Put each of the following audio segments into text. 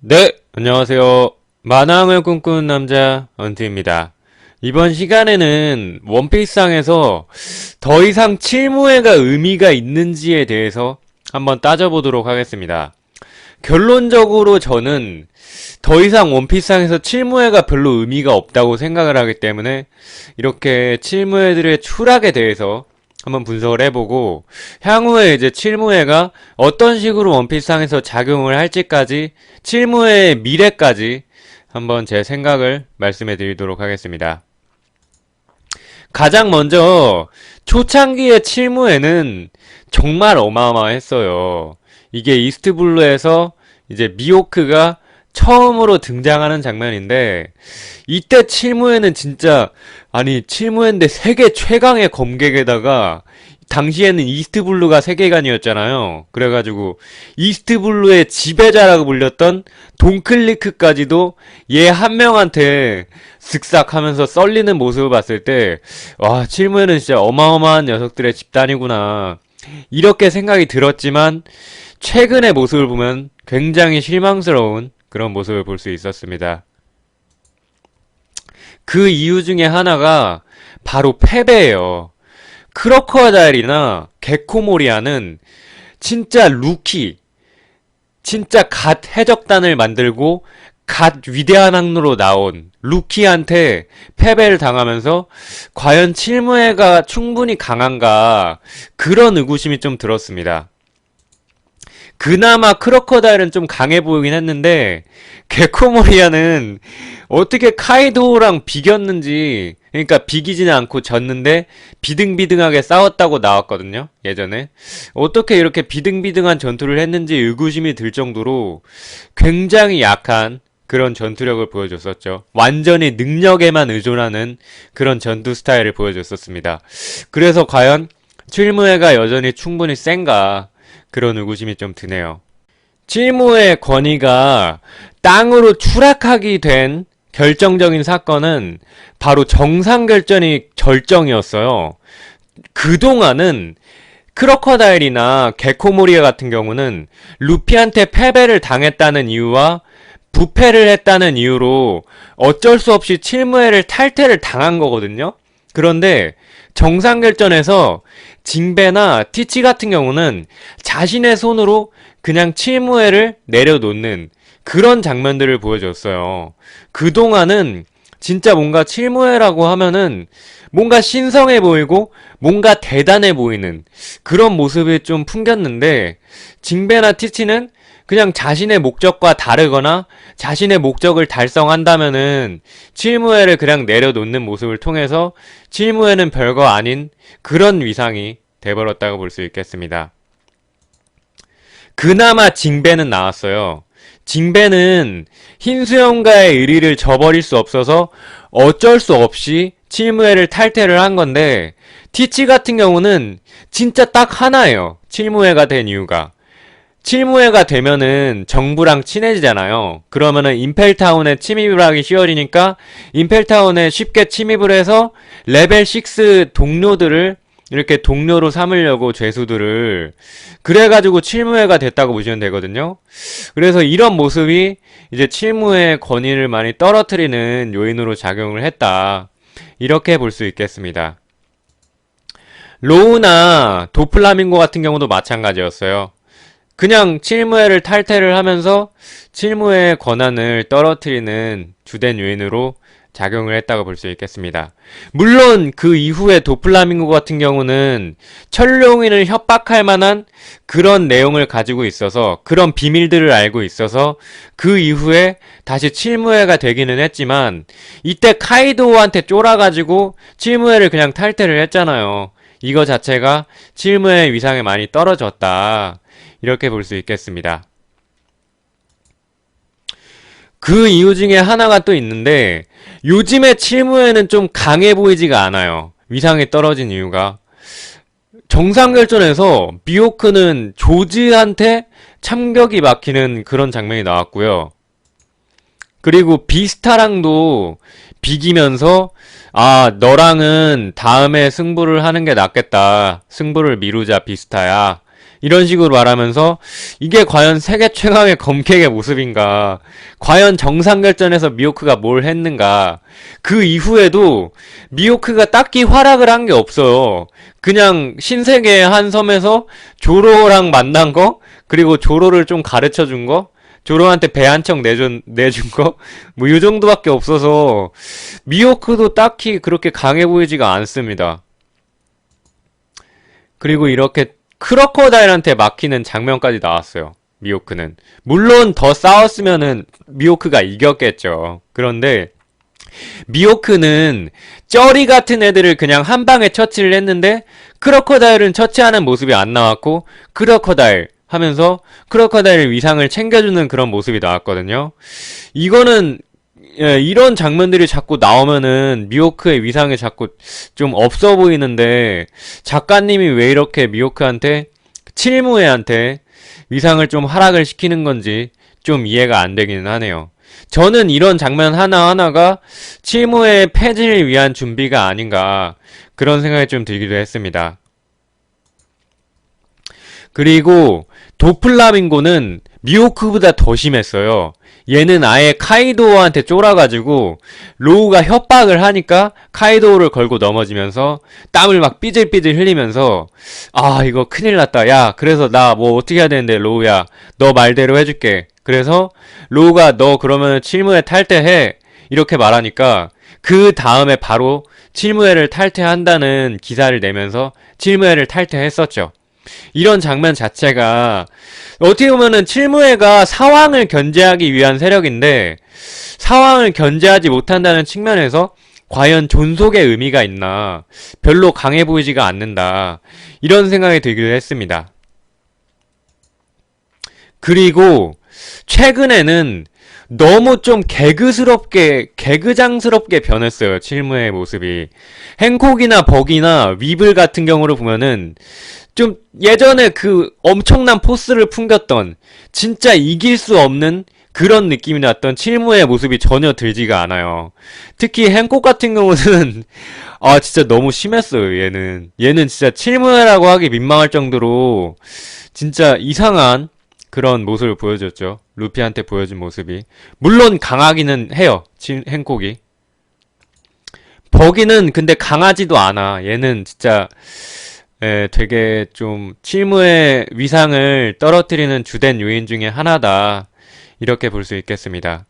네, 안녕하세요. 만화왕을 꿈꾸는 남자 언트입니다. 이번 시간에는 원피스상에서 더 이상 칠무회가 의미가 있는지에 대해서 한번 따져보도록 하겠습니다. 결론적으로 저는 더 이상 원피스상에서 칠무회가 별로 의미가 없다고 생각을 하기 때문에 이렇게 칠무회들의 추락에 대해서 한번 분석을 해보고 향후에 이제 칠무회가 어떤 식으로 원피스상에서 작용을 할지까지 칠무회의 미래까지 한번 제 생각을 말씀해 드리도록 하겠습니다. 가장 먼저 초창기의 칠무회는 정말 어마어마했어요. 이게 이스트블루에서 이제 미호크가 처음으로 등장하는 장면인데 이때 칠무회는 진짜 아니 칠무회인데 세계 최강의 검객에다가 당시에는 이스트블루가 세계관이었잖아요. 그래가지고 이스트블루의 지배자라고 불렸던 돈클리크까지도 얘 한 명한테 쓱싹하면서 썰리는 모습을 봤을 때 와 칠무회는 진짜 어마어마한 녀석들의 집단이구나 이렇게 생각이 들었지만 최근의 모습을 보면 굉장히 실망스러운 그런 모습을 볼 수 있었습니다. 그 이유 중에 하나가 바로 패배예요. 크로커다일이나 게코모리아는 진짜 루키, 진짜 갓 해적단을 만들고 갓 위대한 항로로 나온 루키한테 패배를 당하면서 과연 칠무회가 충분히 강한가 그런 의구심이 좀 들었습니다. 그나마 크로커다일은 좀 강해 보이긴 했는데 게코모리아는 어떻게 카이도우랑 비겼는지 그러니까 비기지는 않고 졌는데 비등비등하게 싸웠다고 나왔거든요. 예전에 어떻게 이렇게 비등비등한 전투를 했는지 의구심이 들 정도로 굉장히 약한 그런 전투력을 보여줬었죠. 완전히 능력에만 의존하는 그런 전투 스타일을 보여줬었습니다. 그래서 과연 칠무회가 여전히 충분히 센가 그런 의구심이 좀 드네요. 칠무의 권위가 땅으로 추락하게 된 결정적인 사건은 바로 정상결전이 절정이었어요. 그동안은 크로커다일이나 게코모리아 같은 경우는 루피한테 패배를 당했다는 이유와 부패를 했다는 이유로 어쩔 수 없이 칠무회를 탈퇴를 당한 거거든요. 그런데 정상결전에서 징베나 티치 같은 경우는 자신의 손으로 그냥 칠무회를 내려놓는 그런 장면들을 보여줬어요. 그동안은 진짜 뭔가 칠무회라고 하면은 뭔가 신성해 보이고 뭔가 대단해 보이는 그런 모습이 좀 풍겼는데 징베나 티치는 그냥 자신의 목적과 다르거나 자신의 목적을 달성한다면은 칠무회를 그냥 내려놓는 모습을 통해서 칠무회는 별거 아닌 그런 위상이 돼버렸다고 볼 수 있겠습니다. 그나마 징베는 나왔어요. 징베는 흰수염가의 의리를 저버릴 수 없어서 어쩔 수 없이 칠무회를 탈퇴를 한 건데 티치 같은 경우는 진짜 딱 하나예요. 칠무회가 된 이유가. 칠무회가 되면은 정부랑 친해지잖아요. 그러면은 임펠타운에 침입을 하기 쉬워지니까 임펠타운에 쉽게 침입을 해서 레벨 6 동료들을 이렇게 동료로 삼으려고 죄수들을 그래가지고 칠무회가 됐다고 보시면 되거든요. 그래서 이런 모습이 이제 칠무회의 권위를 많이 떨어뜨리는 요인으로 작용을 했다. 이렇게 볼 수 있겠습니다. 로우나 도플라밍고 같은 경우도 마찬가지였어요. 그냥 칠무회를 탈퇴를 하면서 칠무회의 권한을 떨어뜨리는 주된 요인으로 작용을 했다고 볼 수 있겠습니다. 물론 그 이후에 도플라밍고 같은 경우는 철룡인을 협박할 만한 그런 내용을 가지고 있어서 그런 비밀들을 알고 있어서 그 이후에 다시 칠무회가 되기는 했지만 이때 카이도우한테 쫄아가지고 칠무회를 그냥 탈퇴를 했잖아요. 이거 자체가 칠무회의 위상이 많이 떨어졌다. 이렇게 볼 수 있겠습니다. 그 이유 중에 하나가 또 있는데 요즘의 칠무회는 좀 강해 보이지가 않아요. 위상이 떨어진 이유가 정상결전에서 미호크는 조즈한테 참격이 막히는 그런 장면이 나왔고요. 그리고 비스타랑도 비기면서 아 너랑은 다음에 승부를 하는 게 낫겠다. 승부를 미루자 비스타야. 이런 식으로 말하면서 이게 과연 세계 최강의 검객의 모습인가? 과연 정상결전에서 미호크가 뭘 했는가? 그 이후에도 미호크가 딱히 활약을 한 게 없어요. 그냥 신세계의 한 섬에서 조로랑 만난 거, 그리고 조로를 좀 가르쳐 준 거, 조로한테 배 한 척 내준 거? 뭐 이 정도밖에 없어서 미호크도 딱히 그렇게 강해 보이지가 않습니다. 그리고 이렇게 크로커다일한테 막히는 장면까지 나왔어요. 미호크는. 물론 더 싸웠으면은 미호크가 이겼겠죠. 그런데 미호크는 쩌리 같은 애들을 그냥 한 방에 처치를 했는데 크로커다일은 처치하는 모습이 안 나왔고 크로커다일 하면서 크로커다일 위상을 챙겨주는 그런 모습이 나왔거든요. 이거는 이런 장면들이 자꾸 나오면은 미호크의 위상이 자꾸 좀 없어 보이는데 작가님이 왜 이렇게 미호크한테 칠무에한테 위상을 좀 하락을 시키는 건지 좀 이해가 안 되기는 하네요. 저는 이런 장면 하나하나가 칠무의 폐지를 위한 준비가 아닌가 그런 생각이 좀 들기도 했습니다. 그리고 도플라밍고는 미호크보다 더 심했어요. 얘는 아예 카이도우한테 쫄아가지고 로우가 협박을 하니까 카이도우를 걸고 넘어지면서 땀을 막 삐질삐질 흘리면서 아 이거 큰일 났다. 야 그래서 나 뭐 어떻게 해야 되는데 로우야 너 말대로 해줄게. 그래서 로우가 너 그러면 칠무회 탈퇴해 이렇게 말하니까 그 다음에 바로 칠무회를 탈퇴한다는 기사를 내면서 칠무회를 탈퇴했었죠. 이런 장면 자체가 어떻게 보면은 칠무회가 사왕을 견제하기 위한 세력인데 사왕을 견제하지 못한다는 측면에서 과연 존속의 의미가 있나 별로 강해 보이지가 않는다 이런 생각이 들기도 했습니다. 그리고 최근에는 너무 좀 개그장스럽게 변했어요. 칠무의 모습이. 행콕이나 벅이나 위블 같은 경우를 보면은 좀 예전에 그 엄청난 포스를 풍겼던 진짜 이길 수 없는 그런 느낌이 났던 칠무의 모습이 전혀 들지가 않아요. 특히 행콕 같은 경우는 아 진짜 너무 심했어요. 얘는 진짜 칠무라고 하기 민망할 정도로 진짜 이상한 그런 모습을 보여줬죠. 루피한테 보여준 모습이. 물론 강하기는 해요. 행콕이. 버기는 근데 강하지도 않아. 얘는 진짜 되게 좀 칠무의 위상을 떨어뜨리는 주된 요인 중에 하나다. 이렇게 볼 수 있겠습니다.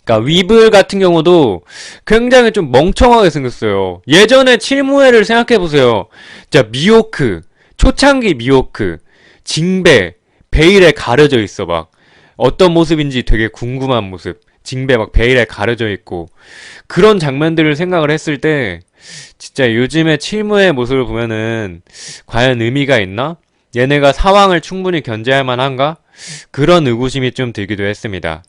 그러니까 위블 같은 경우도 굉장히 좀 멍청하게 생겼어요. 예전에 칠무회를 생각해보세요. 자, 미호크, 초창기 미호크, 징베, 베일에 가려져 있어 막. 어떤 모습인지 되게 궁금한 모습. 징베 막 베일에 가려져 있고. 그런 장면들을 생각을 했을 때 진짜 요즘의 칠무의 모습을 보면은 과연 의미가 있나? 얘네가 사왕을 충분히 견제할 만한가? 그런 의구심이 좀 들기도 했습니다.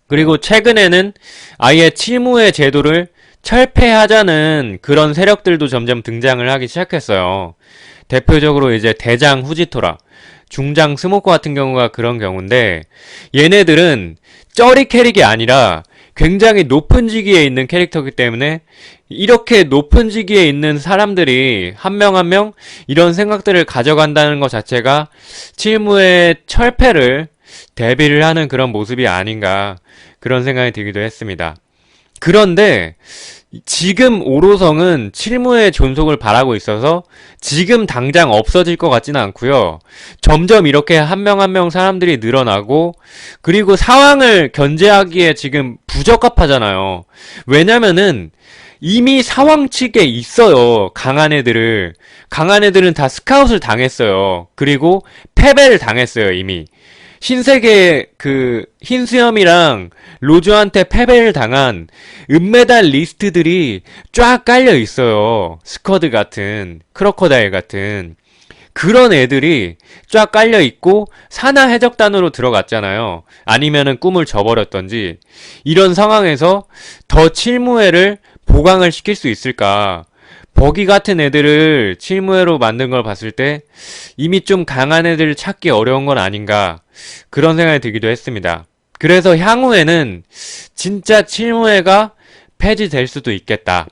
그리고 최근에는 아예 칠무의 제도를 철폐하자는 그런 세력들도 점점 등장을 하기 시작했어요. 대표적으로 이제 대장 후지토라, 중장 스모커 같은 경우가 그런 경우인데 얘네들은 쩌리 캐릭이 아니라 굉장히 높은 직위에 있는 캐릭터이기 때문에 이렇게 높은 직위에 있는 사람들이 한 명 한 명 이런 생각들을 가져간다는 것 자체가 칠무의 철폐를 대비를 하는 그런 모습이 아닌가 그런 생각이 들기도 했습니다. 그런데 지금 오로성은 칠무의 존속을 바라고 있어서 지금 당장 없어질 것 같지는 않고요. 점점 이렇게 한 명 한 명 사람들이 늘어나고 그리고 사왕을 견제하기에 지금 부적합하잖아요. 왜냐면은 이미 사왕 측에 있어요. 강한 애들은 다 스카웃을 당했어요. 그리고 패배를 당했어요. 이미. 신세계 그 흰수염이랑 로즈한테 패배를 당한 은메달 리스트들이 쫙 깔려 있어요. 스커드 같은, 크로커다일 같은 그런 애들이 쫙 깔려 있고 산하 해적단으로 들어갔잖아요. 아니면은 꿈을 저버렸던지. 이런 상황에서 더 칠무회를 보강을 시킬 수 있을까? 버기 같은 애들을 칠무회로 만든 걸 봤을 때 이미 좀 강한 애들을 찾기 어려운 건 아닌가 그런 생각이 들기도 했습니다. 그래서 향후에는 진짜 칠무회가 폐지될 수도 있겠다.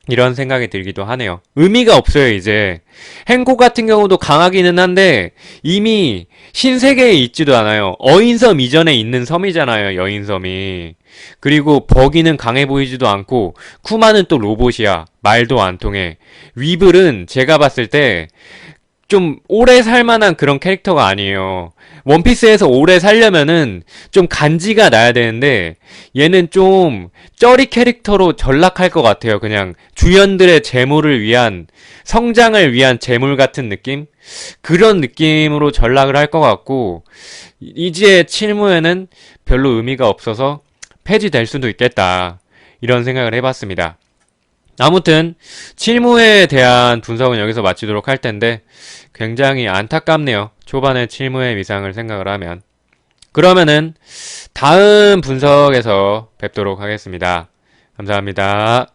이런 생각이 들기도 하네요. 의미가 없어요, 이제. 행콕 같은 경우도 강하기는 한데, 이미 신세계에 있지도 않아요. 어인섬 이전에 있는 섬이잖아요, 여인섬이. 그리고 버기는 강해 보이지도 않고, 쿠마는 또 로봇이야. 말도 안 통해. 위블은 제가 봤을 때, 좀 오래 살만한 그런 캐릭터가 아니에요. 원피스에서 오래 살려면은 좀 간지가 나야 되는데 얘는 좀 쩌리 캐릭터로 전락할 것 같아요. 그냥 주연들의 재물을 위한 성장을 위한 재물 같은 느낌? 그런 느낌으로 전락을 할 것 같고 이지의 칠무에는 별로 의미가 없어서 폐지될 수도 있겠다. 이런 생각을 해봤습니다. 아무튼 칠무에 대한 분석은 여기서 마치도록 할 텐데 굉장히 안타깝네요. 초반에 칠무의 위상을 생각을 하면. 그러면은 다음 분석에서 뵙도록 하겠습니다. 감사합니다.